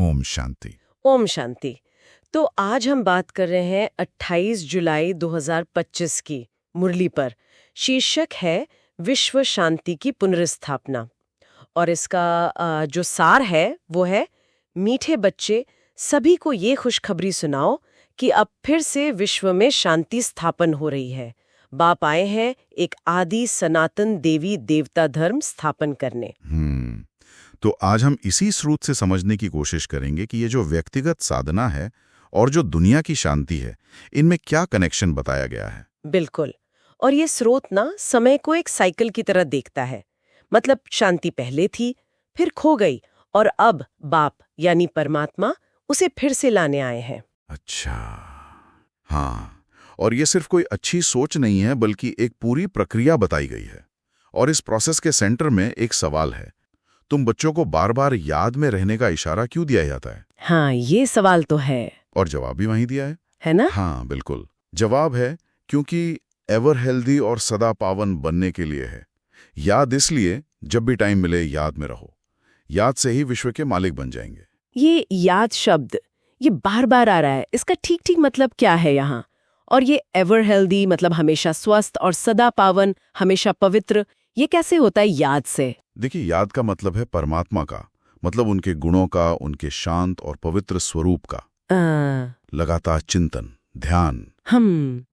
ओम शांति। ओम शांति। तो आज हम बात कर रहे हैं 28 जुलाई 2025 की मुरली पर। शीर्षक है विश्व शांति की पुनर्स्थापना। और इसका जो सार है वो है, मीठे बच्चे, सभी को ये खुशखबरी सुनाओ कि अब फिर से विश्व में शांति स्थापन हो रही है। बाप आए हैं एक आदि सनातन देवी देवता धर्म स्थापन करने। तो आज हम इसी स्रोत से समझने की कोशिश करेंगे कि ये जो व्यक्तिगत साधना है और जो दुनिया की शांति है, इनमें क्या कनेक्शन बताया गया है। बिल्कुल। और ये स्रोत ना समय को एक साइकिल की तरह देखता है। मतलब शांति पहले थी, फिर खो गई, और अब बाप यानी परमात्मा उसे फिर से लाने आए हैं। अच्छा, हाँ। और ये सिर्फ कोई अच्छी सोच नहीं है, बल्कि एक पूरी प्रक्रिया बताई गई है। और इस प्रोसेस के सेंटर में एक सवाल है, तुम बच्चों को बार बार याद में रहने का इशारा क्यों दिया जाता है? हाँ, ये सवाल तो है। और जवाब भी वहीं दिया है ना? हाँ बिल्कुल, जवाब है क्योंकि एवर हेल्दी और सदा पावन बनने के लिए है। याद इसलिए जब भी टाइम मिले याद में रहो। याद से ही विश्व के मालिक बन जाएंगे। ये याद शब्द ये बार बार आ रहा है, इसका ठीक ठीक मतलब क्या है यहाँ? और ये एवर हेल्दी मतलब हमेशा स्वस्थ, और सदा पावन हमेशा पवित्र, ये कैसे होता है याद से? देखिए, याद का मतलब है परमात्मा का, मतलब उनके गुणों का, उनके शांत और पवित्र स्वरूप का लगातार चिंतन, ध्यान।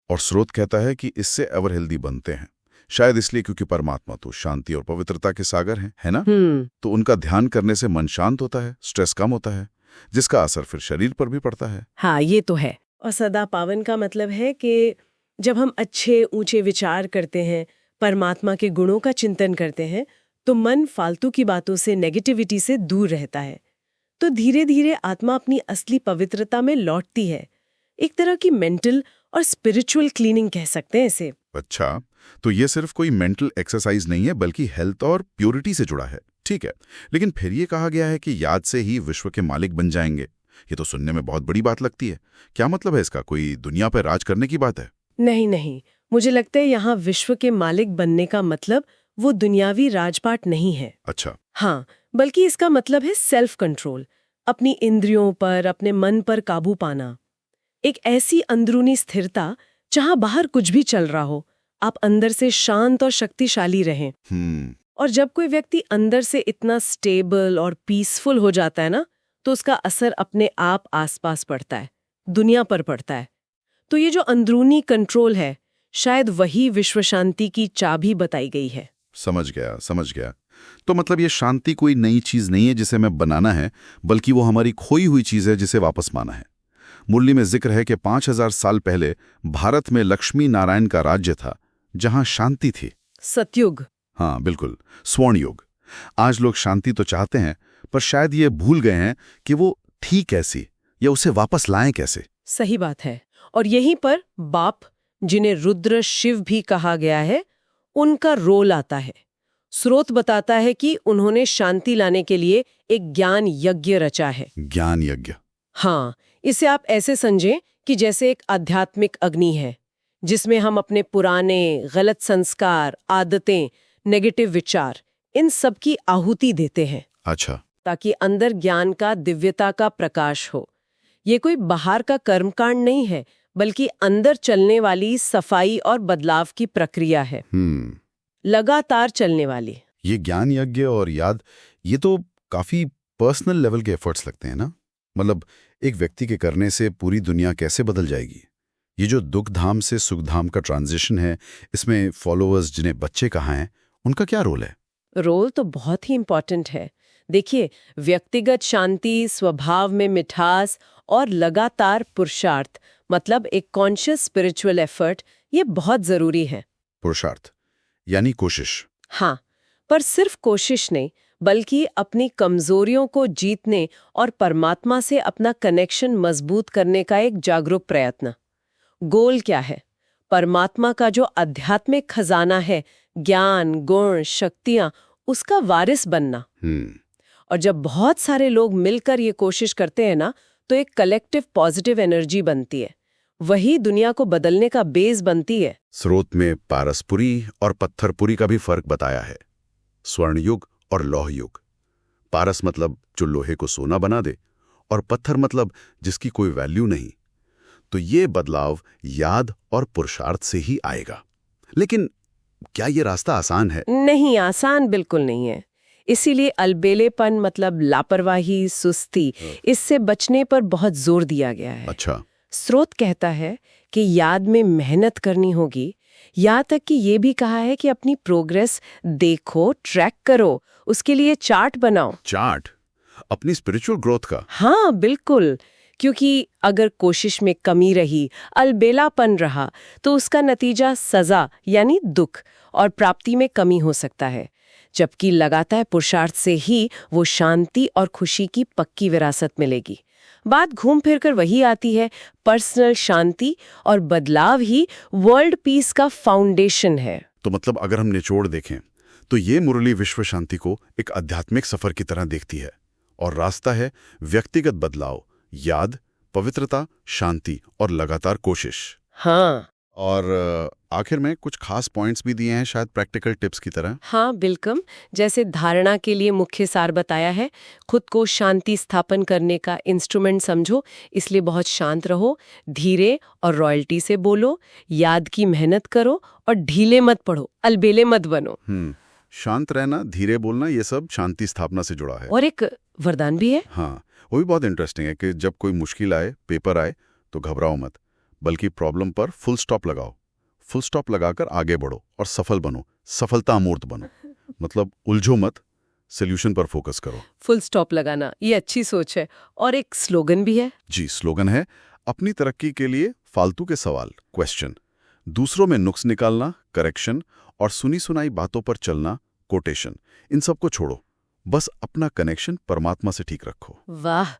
और स्रोत कहता है कि इससे एवर हेल्दी बनते हैं। शायद इसलिए क्योंकि परमात्मा तो शांति और पवित्रता के सागर हैं, है ना? तो उनका ध्यान करने से मन शांत होता है, स्ट्रेस कम होता है, जिसका असर फिर शरीर पर भी पड़ता है। हाँ, ये तो है। और सदा पावन का मतलब है कि जब हम अच्छे ऊंचे विचार करते हैं, परमात्मा के गुणों का चिंतन करते हैं, तो मन फालतू की बातों से, नेगेटिविटी से दूर रहता है। तो धीरे धीरे आत्मा अपनी असली पवित्रता में लौटती है। एक तरह की मेंटल और स्पिरिचुअल क्लीनिंग कह सकते हैं इसे। अच्छा, तो ये सिर्फ कोई मेंटल एक्सरसाइज नहीं है, बल्कि हेल्थ और प्योरिटी से जुड़ा है। ठीक है, लेकिन फिर ये कहा गया है कि याद से ही विश्व के मालिक बन जाएंगे। ये तो सुनने में बहुत बड़ी बात लगती है। क्या मतलब है इसका? कोई दुनिया पर राज करने की बात है? नहीं नहीं, मुझे लगता है यहाँ विश्व के मालिक बनने का मतलब वो दुनियावी राजपाट नहीं है। अच्छा। हाँ, बल्कि इसका मतलब है सेल्फ कंट्रोल, अपनी इंद्रियों पर, अपने मन पर काबू पाना। एक ऐसी अंदरूनी स्थिरता जहां बाहर कुछ भी चल रहा हो, आप अंदर से शांत और शक्तिशाली रहें। और जब कोई व्यक्ति अंदर से इतना स्टेबल और पीसफुल हो जाता है ना, तो उसका असर अपने आप आसपास पड़ता है, दुनिया पर पड़ता है। तो ये जो अंदरूनी कंट्रोल है, शायद वही विश्व शांति की चाबी बताई गई है। समझ गया, समझ गया। तो मतलब ये शांति कोई नई चीज नहीं है जिसे हमें बनाना है, बल्कि वो हमारी खोई हुई चीज है जिसे वापस पाना है। मुरली में जिक्र है कि 5000 साल पहले भारत में लक्ष्मी नारायण का राज्य था, जहां शांति थी। सतयुग। हाँ बिल्कुल, स्वर्ण युग। आज लोग शांति तो चाहते हैं, पर शायद ये भूल गए हैं कि वो थी कैसी, या उसे वापस लाएं कैसे। सही बात है। और यहीं पर बाप, जिन्हें रुद्र शिव भी कहा गया है, उनका रोल आता है। स्रोत बताता है कि उन्होंने शांति लाने के लिए एक ज्ञान यज्ञ रचा है। ज्ञान यज्ञ? हाँ, इसे आप ऐसे समझें कि जैसे एक आध्यात्मिक अग्नि है, जिसमें हम अपने पुराने गलत संस्कार, आदतें, नेगेटिव विचार, इन सब की आहुति देते हैं। अच्छा। ताकि अंदर ज्ञान का, दिव्यता का प्रकाश हो। ये कोई बाहर का कर्मकांड नहीं है, बल्कि अंदर चलने वाली सफाई और बदलाव की प्रक्रिया है। लगातार चलने वाली। ये ज्ञान यज्ञ और याद, ये तो काफी पर्सनल लेवल के एफर्ट्स लगते हैं ना? मतलब एक व्यक्ति के करने से पूरी दुनिया कैसे बदल जाएगी? ये जो दुख धाम से सुख धाम का ट्रांजिशन है, इसमें फॉलोअर्स, जिन्हें बच्चे कहाँ हैं, उनका क्या रोल है? रोल तो बहुत ही इंपॉर्टेंट है। देखिए, व्यक्तिगत शांति, स्वभाव में मिठास और लगातार पुरुषार्थ, मतलब एक कॉन्शियस स्पिरिचुअल एफर्ट, ये बहुत जरूरी है। पुरुषार्थ यानी कोशिश? हाँ, पर सिर्फ कोशिश नहीं, बल्कि अपनी कमजोरियों को जीतने और परमात्मा से अपना कनेक्शन मजबूत करने का एक जागरूक प्रयत्न। गोल क्या है? परमात्मा का जो आध्यात्मिक खजाना है, ज्ञान, गुण, शक्तियां, उसका वारिस बनना। और जब बहुत सारे लोग मिलकर ये कोशिश करते हैं ना, तो एक कलेक्टिव पॉजिटिव एनर्जी बनती है। वही दुनिया को बदलने का बेस बनती है। स्रोत में पारसपुरी और पत्थरपुरी का भी फर्क बताया है, स्वर्ण युग और लौह युग। पारस मतलब जो लोहे को सोना बना दे, और पत्थर मतलब जिसकी कोई वैल्यू नहीं। तो ये बदलाव याद और पुरुषार्थ से ही आएगा। लेकिन क्या ये रास्ता आसान है? नहीं, आसान बिल्कुल नहीं है। इसीलिए अलबेलेपन मतलब लापरवाही, सुस्ती, इससे बचने पर बहुत जोर दिया गया है। अच्छा। स्रोत कहता है कि याद में मेहनत करनी होगी, यहाँ तक कि ये भी कहा है कि अपनी प्रोग्रेस देखो, ट्रैक करो, उसके लिए चार्ट बनाओ। चार्ट? अपनी स्पिरिचुअल ग्रोथ का? हाँ बिल्कुल, क्योंकि अगर कोशिश में कमी रही, अलबेलापन रहा, तो उसका नतीजा सजा यानी दुख और प्राप्ति में कमी हो सकता है। जबकि लगातार पुरुषार्थ से ही वो शांति और खुशी की पक्की विरासत मिलेगी। बात घूम फिर कर वही आती है, पर्सनल शांति और बदलाव ही वर्ल्ड पीस का फाउंडेशन है। तो मतलब अगर हम निचोड़ देखें तो ये मुरली विश्व शांति को एक आध्यात्मिक सफर की तरह देखती है, और रास्ता है व्यक्तिगत बदलाव, याद, पवित्रता, शांति और लगातार कोशिश। हाँ, और आखिर में कुछ खास पॉइंट्स भी दिए हैं, शायद प्रैक्टिकल टिप्स की तरह। हाँ बिल्कुल, जैसे धारणा के लिए मुख्य सार बताया है, खुद को शांति स्थापन करने का इंस्ट्रूमेंट समझो, इसलिए बहुत शांत रहो, धीरे और रॉयल्टी से बोलो, याद की मेहनत करो और ढीले मत पढ़ो, अलबेले मत बनो। शांत रहना, धीरे बोलना, ये सब शांति स्थापना से जुड़ा है। और एक वरदान भी है। हाँ, वो भी बहुत इंटरेस्टिंग है कि जब कोई मुश्किल आए, पेपर आए, तो घबराओ मत, बल्कि प्रॉब्लम पर फुल स्टॉप लगाओ। फुल स्टॉप लगाकर आगे बढ़ो और सफल बनो, सफलता अमूर्त बनो। मतलब उलझो मत, सोल्यूशन पर फोकस करो। फुल स्टॉप लगाना, ये अच्छी सोच है। और एक स्लोगन भी है। जी, स्लोगन है, अपनी तरक्की के लिए फालतू के सवाल, क्वेश्चन, दूसरों में नुक्स निकालना, करेक्शन, और सुनी सुनाई बातों पर चलना, कोटेशन, इन सबको छोड़ो, बस अपना कनेक्शन परमात्मा से ठीक रखो। वाह,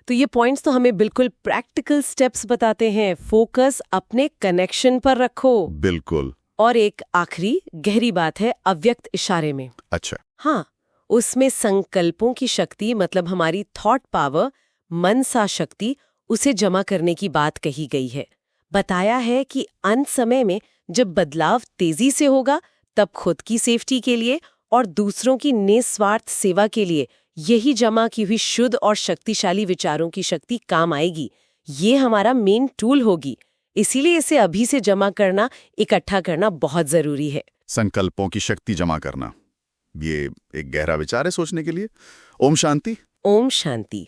तो ये पॉइंट्स तो हमें बिल्कुल प्रैक्टिकल स्टेप्स बताते हैं। फोकस अपने कनेक्शन पर रखो। बिल्कुल। और एक आखिरी गहरी बात है अव्यक्त इशारे में। अच्छा। हाँ, उसमें संकल्पों की शक्ति, मतलब हमारी थॉट पावर, मनसा शक्ति, उसे जमा करने की बात कही गई है। बताया है कि अंत समय में जब बदलाव तेजी से होगा, तब खुद की सेफ्टी के लिए और दूसरों की निस्वार्थ सेवा के लिए यही जमा की हुई शुद्ध और शक्तिशाली विचारों की शक्ति काम आएगी। ये हमारा मेन टूल होगी। इसीलिए इसे अभी से जमा करना, इकट्ठा करना बहुत जरूरी है। संकल्पों की शक्ति जमा करना, ये एक गहरा विचार है सोचने के लिए। ओम शांति। ओम शांति।